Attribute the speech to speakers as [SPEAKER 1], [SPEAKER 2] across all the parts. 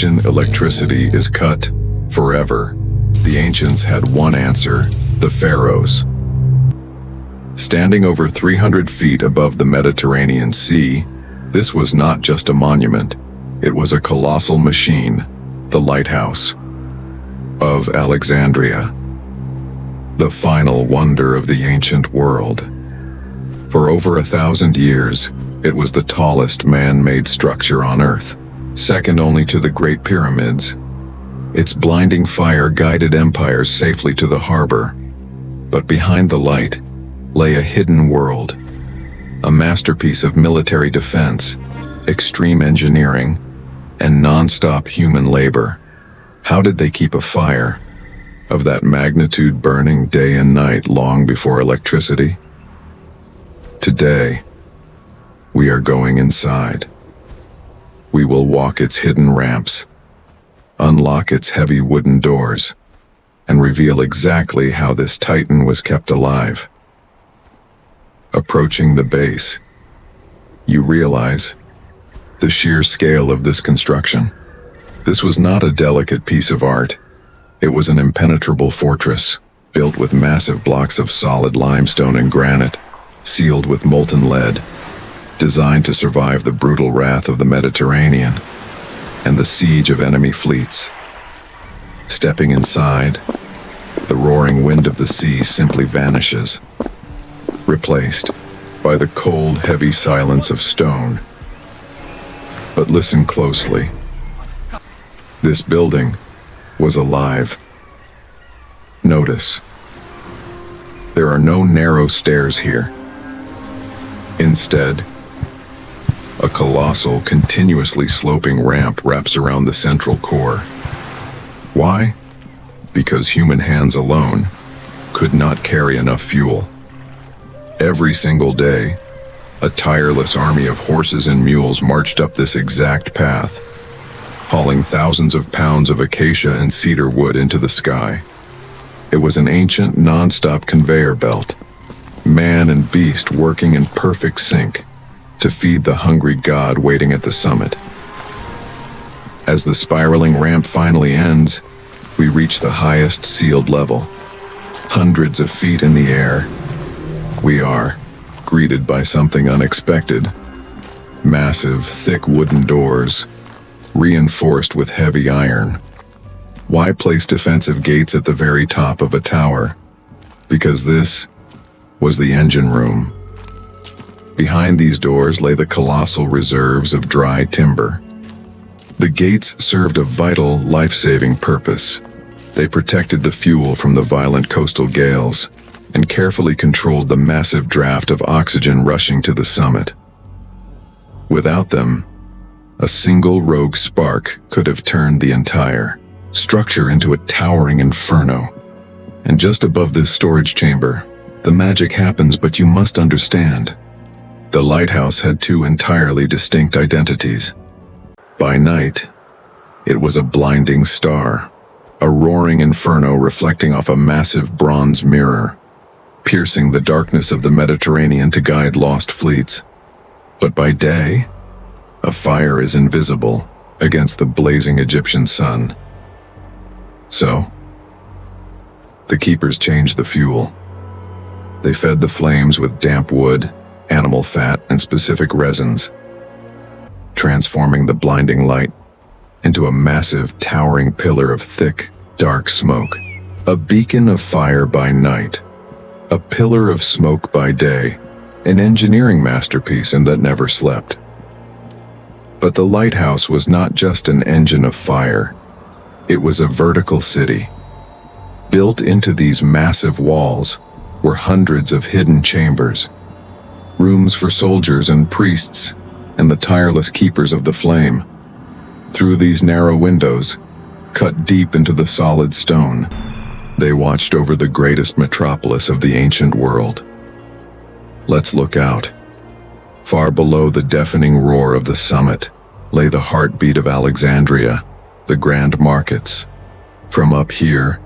[SPEAKER 1] Imagine electricity is cut forever. The ancients had one answer: the pharaohs. Standing over 300 feet above the Mediterranean Sea, this was not just a monument, it was a colossal machine, the Lighthouse of Alexandria, the final wonder of the ancient world. For over 1,000 years, it was the tallest man-made structure on Earth, second only to the Great Pyramids. Its blinding fire guided empires safely to the harbor. But behind the light lay a hidden world, a masterpiece of military defense, extreme engineering, and non-stop human labor. How did they keep a fire of that magnitude burning day and night long before electricity? Today, we are going inside. We will walk its hidden ramps, unlock its heavy wooden doors, and reveal exactly how this titan was kept alive. Approaching the base, you realize the sheer scale of this construction. This was not a delicate piece of art. It was an impenetrable fortress, built with massive blocks of solid limestone and granite, sealed with molten lead, designed to survive the brutal wrath of the Mediterranean and the siege of enemy fleets. Stepping inside, the roaring wind of the sea simply vanishes, replaced by the cold, heavy silence of stone. But listen closely. This building was alive. Notice, there are no narrow stairs here. Instead, a colossal, continuously sloping ramp wraps around the central core. Why? Because human hands alone could not carry enough fuel. Every single day, a tireless army of horses and mules marched up this exact path, hauling thousands of pounds of acacia and cedar wood into the sky. It was an ancient, non-stop conveyor belt, man and beast working in perfect sync to feed the hungry god waiting at the summit. As the spiraling ramp finally ends, we reach the highest sealed level. Hundreds of feet in the air, we are greeted by something unexpected. Massive, thick wooden doors, reinforced with heavy iron. Why place defensive gates at the very top of a tower? Because this was the engine room. Behind these doors lay the colossal reserves of dry timber. The gates served a vital, life-saving purpose. They protected the fuel from the violent coastal gales and carefully controlled the massive draft of oxygen rushing to the summit. Without them, a single rogue spark could have turned the entire structure into a towering inferno. And just above this storage chamber, the magic happens, but you must understand. The lighthouse had two entirely distinct identities. By night, it was a blinding star, a roaring inferno reflecting off a massive bronze mirror, piercing the darkness of the Mediterranean to guide lost fleets. But by day, a fire is invisible against the blazing Egyptian sun. So, the keepers changed the fuel. They fed the flames with damp wood, animal fat, and specific resins, transforming the blinding light into a massive, towering pillar of thick, dark smoke. A beacon of fire by night, a pillar of smoke by day, an engineering masterpiece and that never slept. But the lighthouse was not just an engine of fire. It was a vertical city. Built into these massive walls were hundreds of hidden chambers, rooms for soldiers and priests, and the tireless keepers of the flame. Through these narrow windows, cut deep into the solid stone, they watched over the greatest metropolis of the ancient world. Let's look out. Far below the deafening roar of the summit lay the heartbeat of Alexandria, the grand markets. From up here,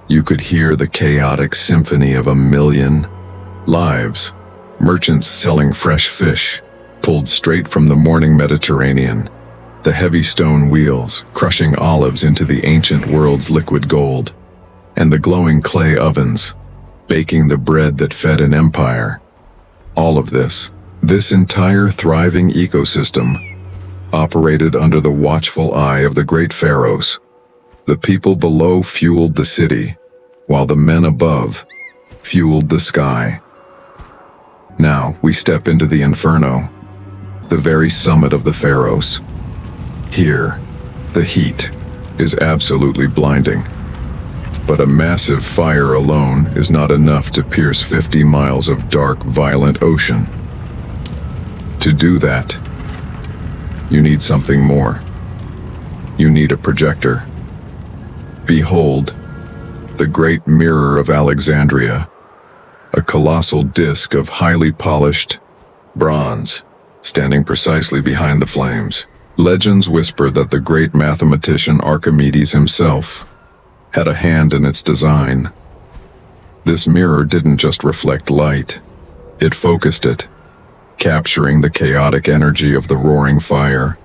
[SPEAKER 1] you could hear the chaotic symphony of 1,000,000 lives. Merchants selling fresh fish, pulled straight from the morning Mediterranean. The heavy stone wheels, crushing olives into the ancient world's liquid gold, and the glowing clay ovens, baking the bread that fed an empire. All of this entire thriving ecosystem, operated under the watchful eye of the great pharaohs. The people below fueled the city, while the men above fueled the sky. Now we step into the inferno, the very summit of the pharaohs. Here, the heat is absolutely blinding. But a massive fire alone is not enough to pierce 50 miles of dark, violent ocean. To do that, you need something more. You need a projector. Behold, the Great Mirror of Alexandria, a colossal disk of highly polished bronze, standing precisely behind the flames. Legends whisper that the great mathematician Archimedes himself had a hand in its design. This mirror didn't just reflect light, it focused it, capturing the chaotic energy of the roaring fire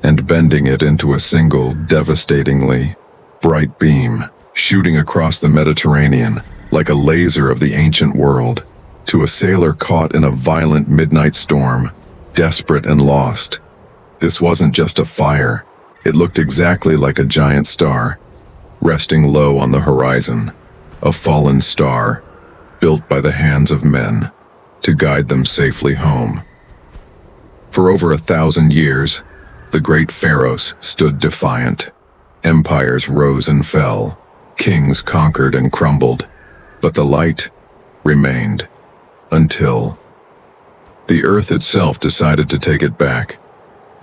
[SPEAKER 1] and bending it into a single, devastatingly bright beam, shooting across the Mediterranean like a laser of the ancient world to a sailor caught in a violent midnight storm, desperate and lost. This wasn't just a fire, it looked exactly like a giant star, resting low on the horizon, a fallen star, built by the hands of men, to guide them safely home. For over 1,000 years, the great pharaohs stood defiant. Empires rose and fell, kings conquered and crumbled, but the light remained, until the earth itself decided to take it back.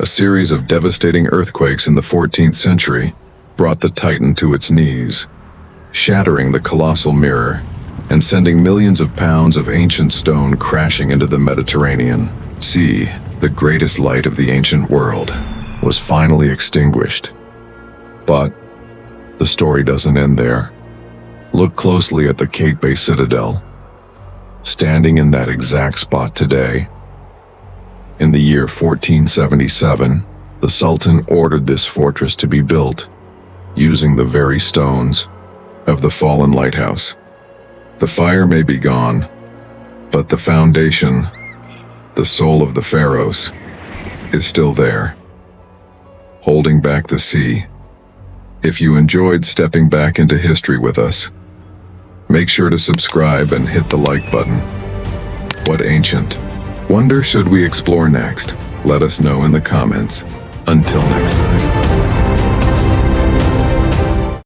[SPEAKER 1] A series of devastating earthquakes in the 14th century brought the Titan to its knees, shattering the colossal mirror and sending millions of pounds of ancient stone crashing into the Mediterranean Sea. The greatest light of the ancient world was finally extinguished. But the story doesn't end there. Look closely at the Cape Bay Citadel, standing in that exact spot today. In the year 1477, the Sultan ordered this fortress to be built, using the very stones of the fallen lighthouse. The fire may be gone, but the foundation, the soul of the pharaohs, is still there, holding back the sea. If you enjoyed stepping back into history with us, make sure to subscribe and hit the like button. What ancient wonder should we explore next? Let us know in the comments. Until next time.